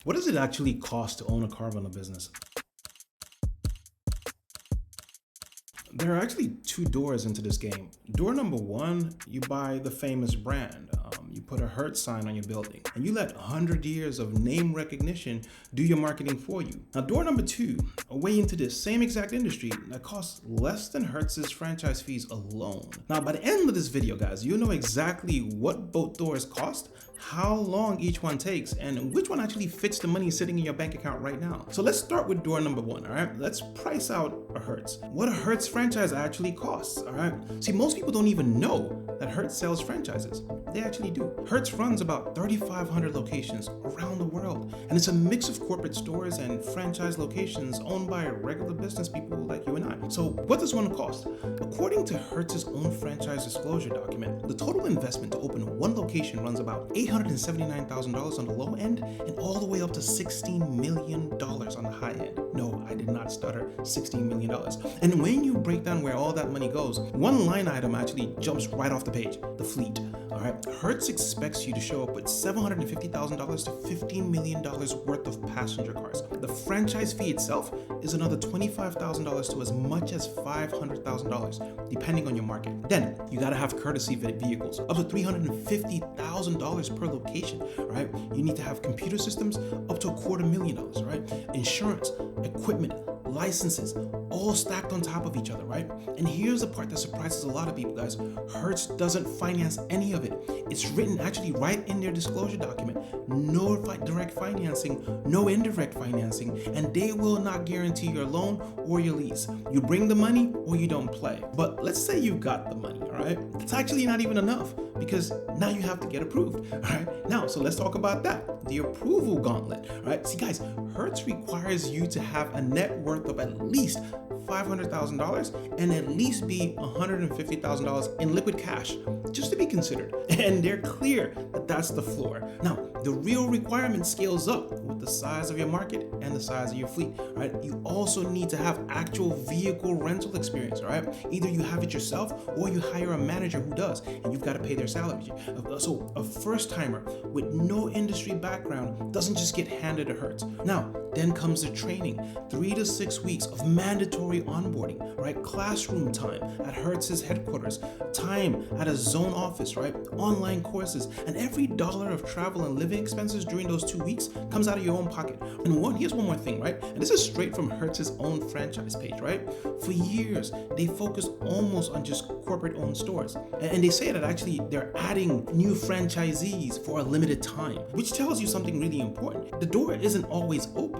What does it actually cost to own a car rental business? There are actually two doors into this game. Door number one, you buy the famous brand. You put a Hertz sign on your building, and you let 100 years of name recognition do your marketing for you. Now, door number two, a way into this same exact industry that costs less than Hertz's franchise fees alone. Now, by the end of this video, guys, you'll know exactly what both doors cost, how long each one takes, and which one actually fits the money sitting in your bank account right now. So let's start with door number one, all right? Let's price out a Hertz. What a Hertz franchise actually costs, all right? See, most people don't even know that Hertz sells franchises. They actually do. Hertz runs about 3,500 locations around the world, and it's a mix of corporate stores and franchise locations owned by regular business people like you and I. So what does one cost? According to Hertz's own franchise disclosure document, the total investment to open one location runs about $879,000 on the low end and all the way up to $16 million on the high end. No, I did not stutter, $16 million. And when you break down where all that money goes, one line item actually jumps right off the page, the fleet. All right, Hertz expects you to show up with $750,000 to $15 million worth of passenger cars. The franchise fee itself is another $25,000 to as much as $500,000, depending on your market. Then you gotta have courtesy vehicles, up to $350,000 per location. Right? You need to have computer systems, up to $250,000. Right? Insurance, equipment, licenses, all stacked on top of each other, right? And here's the part that surprises a lot of people, guys. Hertz doesn't finance any of it. It's written actually right in their disclosure document. No direct financing, no indirect financing, and they will not guarantee your loan or your lease. You bring the money or you don't play. But let's say you got the money, all right? It's actually not even enough because now you have to get approved, all right? Now, so let's talk about that. The approval gauntlet, all right? See, guys, Hertz requires you to have a net worth of at least $500,000 and at least be $150,000 in liquid cash, just to be considered. And they're clear that that's the floor. Now, the real requirement scales up with the size of your market and the size of your fleet, right? You also need to have actual vehicle rental experience, all right? Either you have it yourself or you hire a manager who does, and you've got to pay their salary. So a first timer with no industry background doesn't just get handed a Hertz. Now, then comes the training, 3 to 6 weeks of mandatory onboarding, right? Classroom time at Hertz's headquarters, time at a zone office, right? Online courses, and every dollar of travel and living expenses during those 2 weeks comes out of your own pocket. And here's one more thing, right? And this is straight from Hertz's own franchise page, right? For years, they focused almost on just corporate-owned stores. And they say that actually they're adding new franchisees for a limited time, which tells you something really important. The door isn't always open.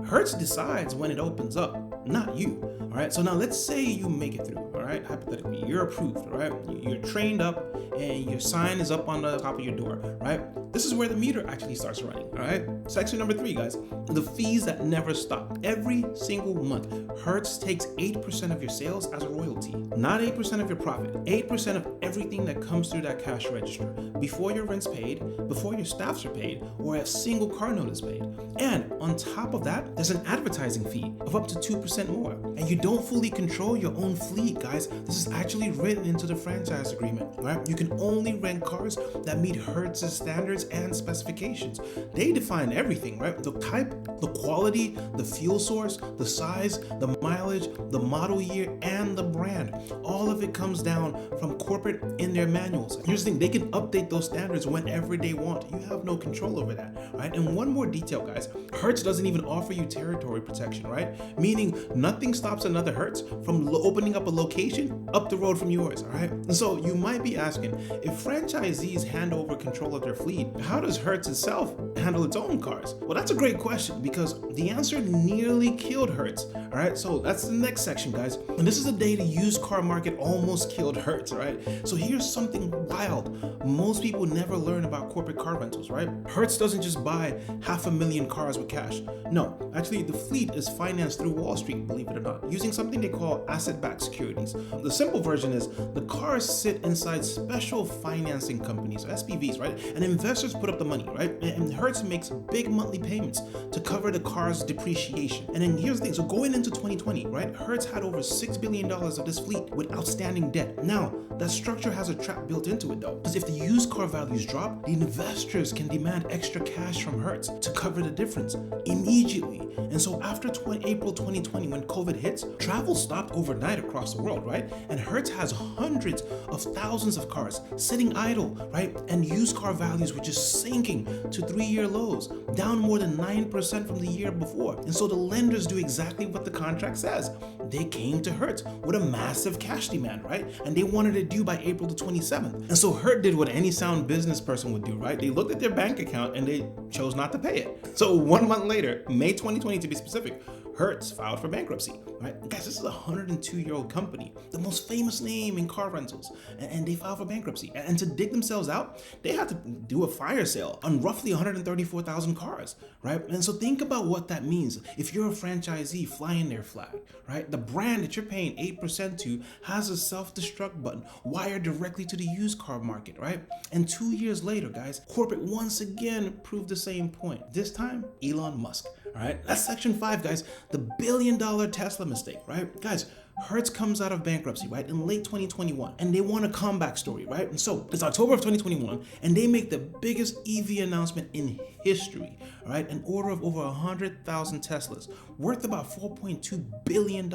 Hertz decides when it opens up, not you. All right, so now let's say you make it through, all right, hypothetically, you're approved, all right, you're trained up and your sign is up on the top of your door, right? This is where the meter actually starts running, all right? Section number 3, guys, the fees that never stop. Every single month, Hertz takes 8% of your sales as a royalty, not 8% of your profit, 8% of everything that comes through that cash register, before your rent's paid, before your staffs are paid, or a single car note is paid. And on top of that, there's an advertising fee of up to 2% more. And you don't fully control your own fleet, guys. This is actually written into the franchise agreement, right? You can only rent cars that meet Hertz's standards and specifications. They define everything, right? The type, the quality, the fuel source, the size, the mileage, the model year, and the brand. All of it comes down from corporate in their manuals. Here's the thing, they can update those standards whenever they want. You have no control over that, right? And one more detail, guys. Hertz doesn't even offer you territory protection, right? Meaning nothing stops another Hertz from opening up a location up the road from yours, all right? And so you might be asking, if franchisees hand over control of their fleet, how does Hertz itself handle its own cars? Well, that's a great question because the answer nearly killed Hertz, all right? So that's the next section, guys. And this is the day the used car market almost killed Hertz, all right? So here's something wild. Most people never learn about corporate car rentals, right? Hertz doesn't just buy 500,000 cars with cash. No, actually the fleet is financed through Wall Street, believe it or not, using something they call asset-backed securities. is. The simple version is the cars sit inside special financing companies, SPVs, right? And investors put up the money, right? And Hertz makes big monthly payments to cover the car's depreciation. And then here's the thing, so going into 2020, right, Hertz had over $6 billion of this fleet with outstanding debt. Now, that structure has a trap built into it though, because if the used car values drop, the investors can demand extra cash from Hertz to cover the difference immediately. And so after April 2020, when COVID hits, travel stopped overnight across the world, right? And Hertz has hundreds of thousands of cars sitting idle, right? And used car values were just sinking to 3-year lows, down more than 9% from the year before. And so the lenders do exactly what the contract says. They came to Hertz with a massive cash demand, right? And they wanted it due by April the 27th. And so Hertz did what any sound business person would do, right? They looked at their bank account and they chose not to pay it. So 1 month later, May 2020 to be specific, Hertz filed for bankruptcy, right? Guys, this is a 102-year-old company, the most famous name in car rentals, and they filed for bankruptcy. And to dig themselves out, they had to do a fire sale on roughly 134,000 cars, right? And so think about what that means. If you're a franchisee flying their flag, right? The brand that you're paying 8% to has a self-destruct button wired directly to the used car market, right? And 2 years later, guys, corporate once again proved the same point. This time, Elon Musk. All right, that's section 5, guys, the billion-dollar Tesla mistake, right? Guys, Hertz comes out of bankruptcy, right, in late 2021, and they want a comeback story, right? And so it's October of 2021, and they make the biggest EV announcement in history, all right? An order of over 100,000 Teslas, worth about $4.2 billion,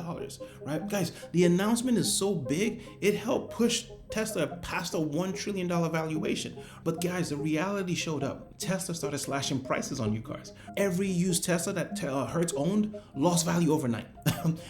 right? Guys, the announcement is so big, it helped push Tesla past a $1 trillion valuation. But guys, the reality showed up. Tesla started slashing prices on new cars. Every used Tesla that Hertz owned lost value overnight.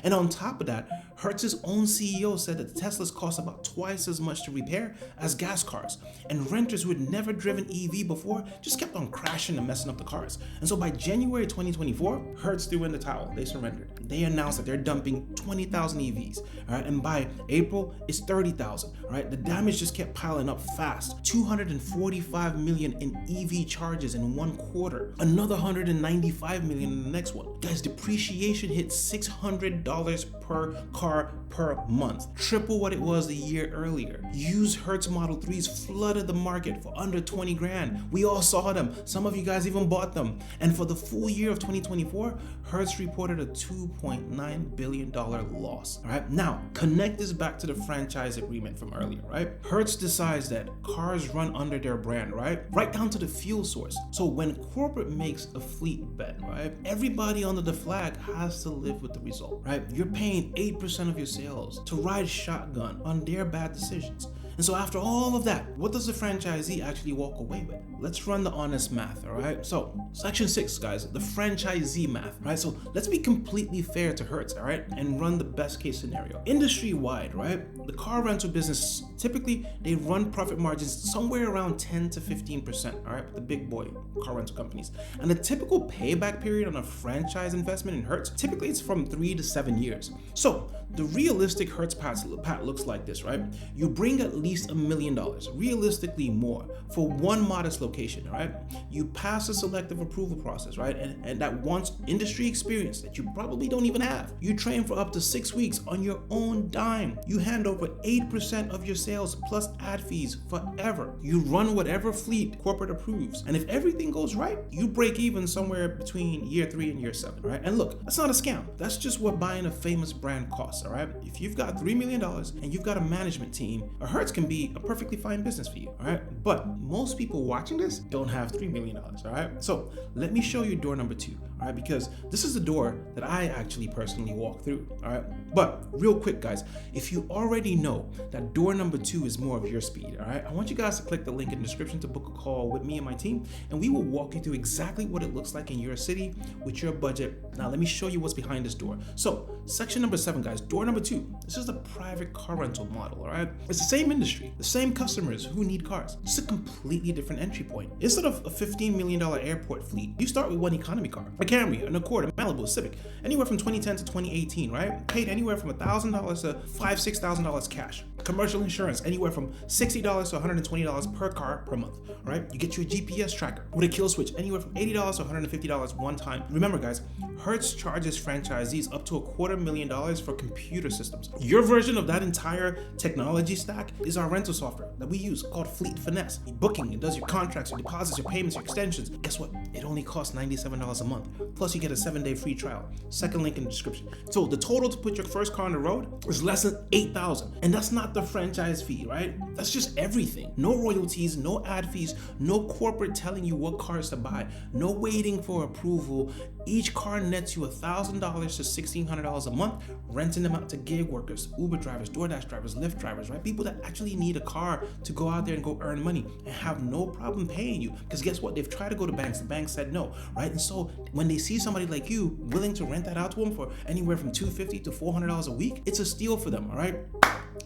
And on top of that, Hertz's own CEO said that the Teslas cost about twice as much to repair as gas cars. And renters who had never driven EV before just kept on crashing and messing up the cars. And so by January 2024, Hertz threw in the towel. They surrendered. They announced that they're dumping 20,000 EVs. All right, and by April, it's 30,000. All right, the damage just kept piling up fast. 245 million in EV charges in 1 quarter. Another 195 million in the next one. Guys, depreciation hit $600 per car per month, triple what it was the year earlier. Used Hertz Model 3s flooded the market for under 20 grand. We all saw them. Some of you guys even bought them. And for the full year of 2024, Hertz reported a $2.9 billion loss. All right, now connect this back to the franchise agreement from earlier, right? Hertz decides that cars run under their brand, right down to the fuel source. So when corporate makes a fleet bet, right, everybody under the flag has to live with the result, right? You're paying 8% of your sales to ride shotgun on their bad decisions. And so after all of that, what does the franchisee actually walk away with? Let's run the honest math, all right? So section 6, guys, the franchisee math, right? So let's be completely fair to Hertz, all right? And run the best case scenario. Industry-wide, right? The car rental business, typically they run profit margins somewhere around 10 to 15%, all right? The big boy car rental companies. And the typical payback period on a franchise investment in Hertz, typically it's from 3 to 7 years. So the realistic Hertz path looks like this, right? You bring at least $1 million, realistically more, for one modest location, all right? You pass a selective approval process, right? And that wants industry experience that you probably don't even have. You train for up to 6 weeks on your own dime. You hand over 8% of your sales plus ad fees forever. You run whatever fleet corporate approves. And if everything goes right, you break even somewhere between year 3 and year 7, right? And look, that's not a scam. That's just what buying a famous brand costs, all right? If you've got $3 million and you've got a management team, a Hertz can be a perfectly fine business for you, all right? But most people watching this don't have $3 million, all right? So let me show you door number 2, all right? Because this is the door that I actually personally walk through, all right? But real quick, guys, if you already know that door number 2 is more of your speed, all right? I want you guys to click the link in the description to book a call with me and my team, and we will walk you through exactly what it looks like in your city with your budget. Now, let me show you what's behind this door. So section number 7, guys, door number 2, this is the private car rental model, all right? It's the same industry, the same customers who need cars, just a completely different entry point. Instead of a $15 million airport fleet, you start with one economy car, a Camry, an Accord, a Malibu, a Civic, anywhere from 2010 to 2018, right? Paid anywhere from $1,000 to $5,000, $6,000 cash. Commercial insurance, anywhere from $60 to $120 per car per month, right? You get your GPS tracker with a kill switch, anywhere from $80 to $150 one time. Remember guys, Hertz charges franchisees up to $250,000 for computer systems. Your version of that entire technology stack is our rental software that we use called Fleet Finesse. Booking, it does your contracts, your deposits, your payments, your extensions. Guess what? It only costs $97 a month. Plus you get a 7-day free trial. Second link in the description. So the total to put your first car on the road is less than $8,000. And that's not the franchise fee, right? That's just everything. No royalties, no ad fees, no corporate telling you what cars to buy, no waiting for approval. Each car nets you $1,000 to $1,600 a month, renting them out to gig workers, Uber drivers, DoorDash drivers, Lyft drivers, right? People that actually need a car to go out there and go earn money and have no problem paying you. Because guess what? They've tried to go to banks. The banks said no, right? And so when they see somebody like you willing to rent that out to them for anywhere from $250 to $400 a week, it's a steal for them, all right?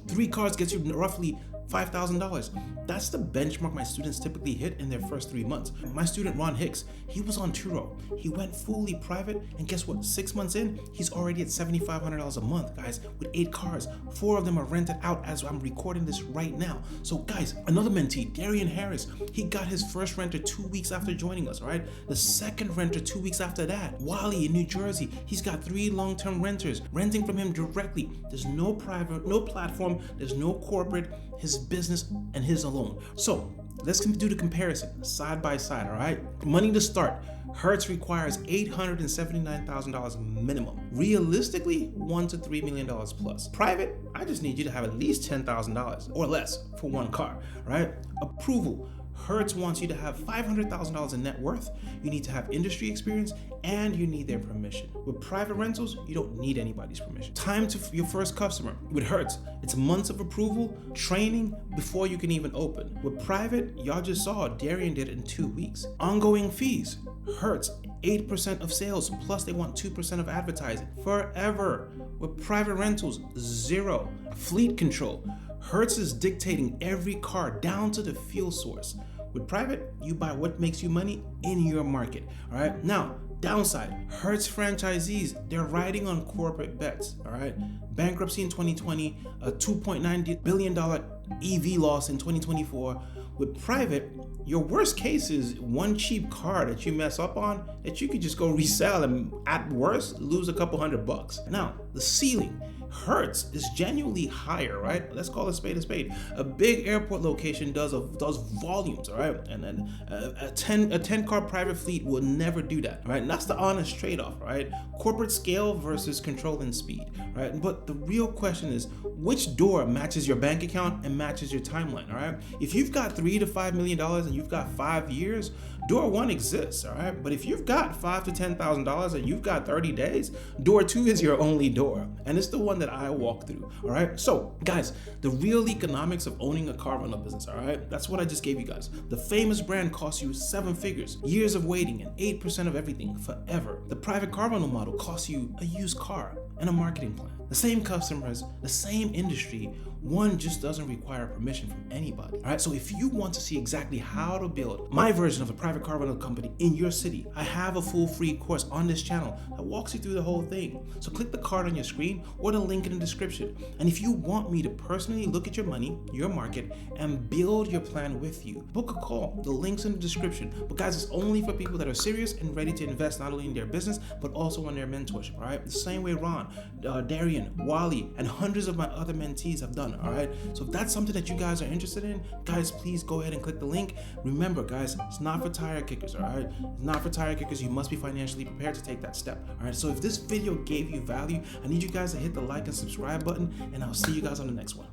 3 cars gets you roughly $5,000. That's the benchmark my students typically hit in their first 3 months. My student Ron Hicks, he was on Turo. He went fully private, and guess what? 6 months in, he's already at $7,500 a month, guys, with 8 cars. 4 of them are rented out as I'm recording this right now. So guys, another mentee, Darian Harris, he got his first renter 2 weeks after joining us, all right? The second renter 2 weeks after that. Wally in New Jersey, he's got 3 long-term renters renting from him directly. There's no private, no platform, there's no corporate, his business and his alone. So let's do the comparison side by side, all right? Money to start. Hertz requires $879,000 minimum. Realistically, $1 to $3 million plus. Private, I just need you to have at least $10,000 or less for 1 car, right? Approval. Hertz wants you to have $500,000 in net worth, you need to have industry experience, and you need their permission. With private rentals, you don't need anybody's permission. Time to your first customer. With Hertz, it's months of approval, training before you can even open. With private, y'all just saw Darian did it in 2 weeks. Ongoing fees. Hertz, 8% of sales, plus they want 2% of advertising forever. With private rentals, 0. Fleet control. Hertz is dictating every car down to the fuel source. With private, you buy what makes you money in your market. All right. Now, downside, Hertz franchisees, they're riding on corporate bets. All right. Bankruptcy in 2020, a $2.9 billion EV loss in 2024. With private, your worst case is 1 cheap car that you mess up on that you could just go resell and at worst lose a couple $100. Now, the ceiling. Hertz is genuinely higher, right? Let's call a spade a spade. A big airport location does volumes, all right? And then a 10 car private fleet will never do that, right? And that's the honest trade-off, right? Corporate scale versus control and speed, right? But the real question is, which door matches your bank account and matches your timeline, all right? If you've got $3 to $5 million and you've got 5 years, door 1 exists, all right? But if you've got $5,000 to $10,000 and you've got 30 days, door 2 is your only door. And it's the one that I walk through, all right? So guys, the real economics of owning a car rental business, all right? That's what I just gave you guys. The famous brand costs you 7 figures, years of waiting, and 8% of everything forever. The private car rental model costs you a used car and a marketing plan. The same customers, the same industry, one just doesn't require permission from anybody. All right, so if you want to see exactly how to build my version of a private car rental company in your city, I have a full free course on this channel that walks you through the whole thing. So click the card on your screen or the link in the description. And if you want me to personally look at your money, your market, and build your plan with you, book a call. The link's in the description. But guys, it's only for people that are serious and ready to invest not only in their business, but also in their mentorship, all right? The same way Ron, Darian, Wally, and hundreds of my other mentees have done, all right? So if that's something that you guys are interested in, guys, please go ahead and click the link. Remember, guys, it's not for tire kickers, all right? It's not for tire kickers. You must be financially prepared to take that step, all right? So if this video gave you value, I need you guys to hit the like and subscribe button, and I'll see you guys on the next one.